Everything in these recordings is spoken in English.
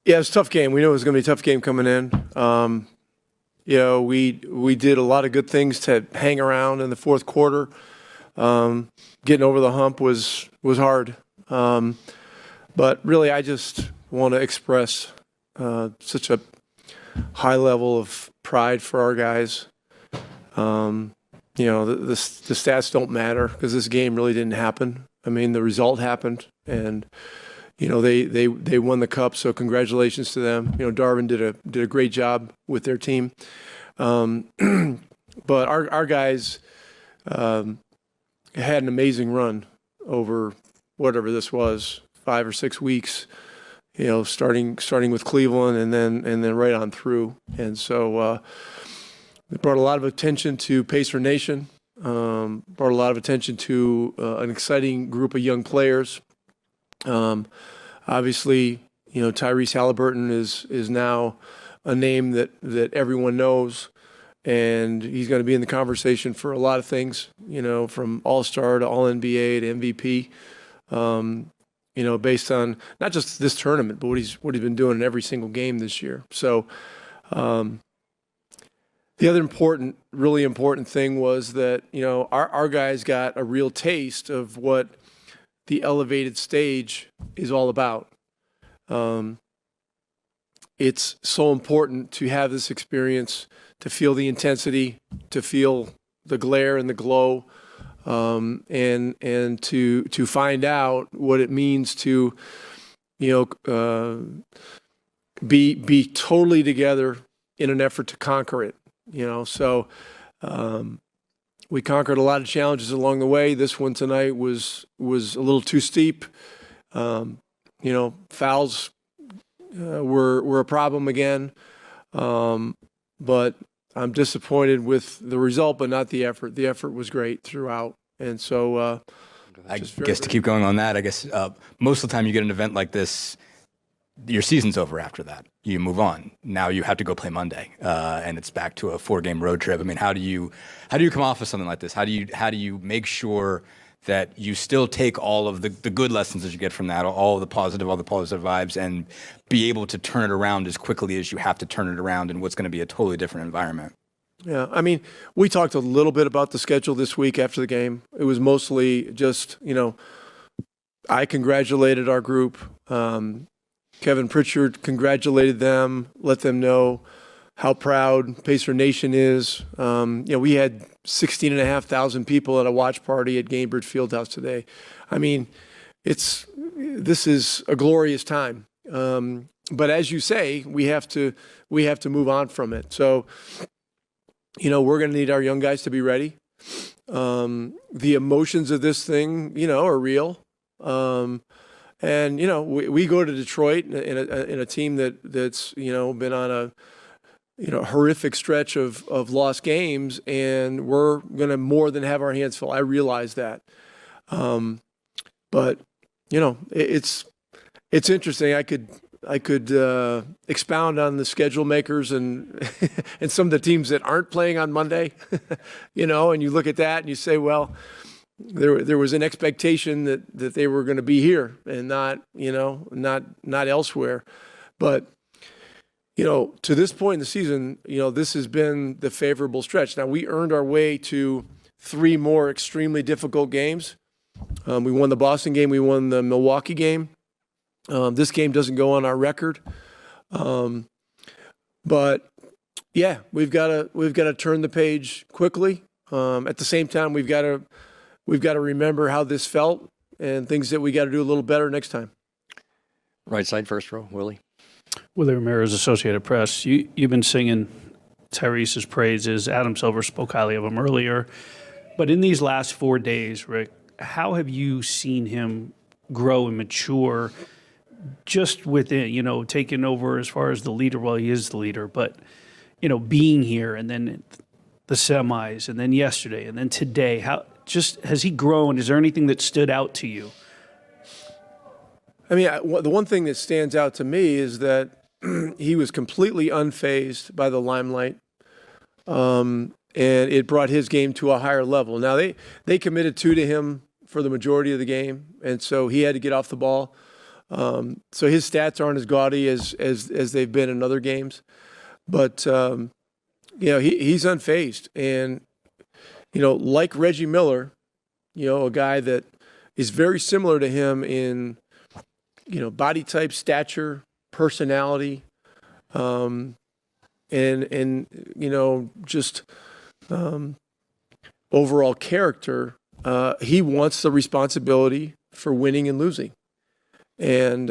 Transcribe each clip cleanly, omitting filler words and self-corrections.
Yeah, it was a tough game. We knew it was going to be a tough game coming in. We did a lot of good things to hang around in the fourth quarter. Getting over the hump was hard. But really, I just want to express such a high level of pride for our guys. The stats don't matter because this game really didn't happen. I mean, the result happened, and they won the cup. So congratulations to them. Darwin did a great job with their team. But our guys had an amazing run over whatever this was, 5 or 6 weeks. Starting with Cleveland and then right on through. And so it brought a lot of attention to Pacer Nation. Brought a lot of attention to an exciting group of young players. Obviously, Tyrese Haliburton is now a name that everyone knows, and he's going to be in the conversation for a lot of things. From All-Star to All-NBA to MVP. Based on not just this tournament, but what he's been doing in every single game this year. So, the other really important thing was that our guys got a real taste of what the elevated stage is all about. It's so important to have this experience, to feel the intensity, to feel the glare and the glow. And to find out what it means to, be totally together in an effort to conquer it. So we conquered a lot of challenges along the way. This one tonight was a little too steep. Fouls were a problem again. But I'm disappointed with the result, but not the effort. The effort was great throughout. And so I guess to keep going on that, I guess most of the time you get an event like this, your season's over after that. You move on. Now you have to go play Monday, and it's back to a 4-game road trip. I mean, how do you come off of something like this? How do you make sure that you still take all of the good lessons that you get from that, all the positive vibes, and be able to turn it around as quickly as you have to turn it around in what's going to be a totally different environment? Yeah, I mean, we talked a little bit about the schedule this week after the game. It was mostly just, I congratulated our group. Kevin Pritchard congratulated them, let them know how proud Pacer Nation is. We had 16,500 people at a watch party at Gainbridge Fieldhouse today. I mean, this is a glorious time. But as you say, we have to move on from it. So, we're going to need our young guys to be ready. The emotions of this thing, are real. And we go to Detroit in a team that's been on a horrific stretch of lost games, and we're going to more than have our hands full. I realize that. But it's interesting. I could expound on the schedule makers and and some of the teams that aren't playing on Monday, and you look at that and you say, well, there was an expectation that they were going to be here and not elsewhere. But to this point in the season, this has been the favorable stretch. Now, we earned our way to 3 more extremely difficult games. We won the Boston game. We won the Milwaukee game. This game doesn't go on our record. But yeah, we've got to turn the page quickly. At the same time, we've got to remember how this felt and things that we got to do a little better next time. Right side, first row, Willie. Willie Ramirez, Associated Press. You've been singing Tyrese's praises. Adam Silver spoke highly of him earlier. But in these last 4 days, Rick, how have you seen him grow and mature just within, taking over as far as the leader? Well, he is the leader, but, being here and then the semis and then yesterday and then today, how just has he grown? Is there anything that stood out to you? I mean, the one thing that stands out to me is that he was completely unfazed by the limelight, and it brought his game to a higher level. Now, they committed 2 to him for the majority of the game, and so he had to get off the ball. So his stats aren't as gaudy as they've been in other games, but he's unfazed, and like Reggie Miller, a guy that is very similar to him in body type, stature, personality, and just overall character. He wants the responsibility for winning and losing, and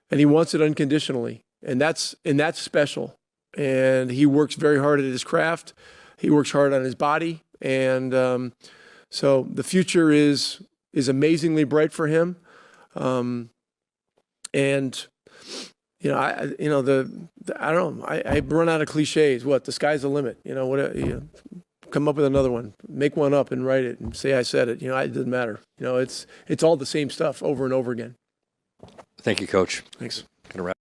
he wants it unconditionally, and that's special. And he works very hard at his craft. He works hard on his body, and so the future is amazingly bright for him. And I don't know. I run out of cliches. What, the sky's the limit? Come up with another one, make one up and write it and say I said it. It doesn't matter. It's all the same stuff over and over again. Thank you, Coach. Thanks. Gonna wrap.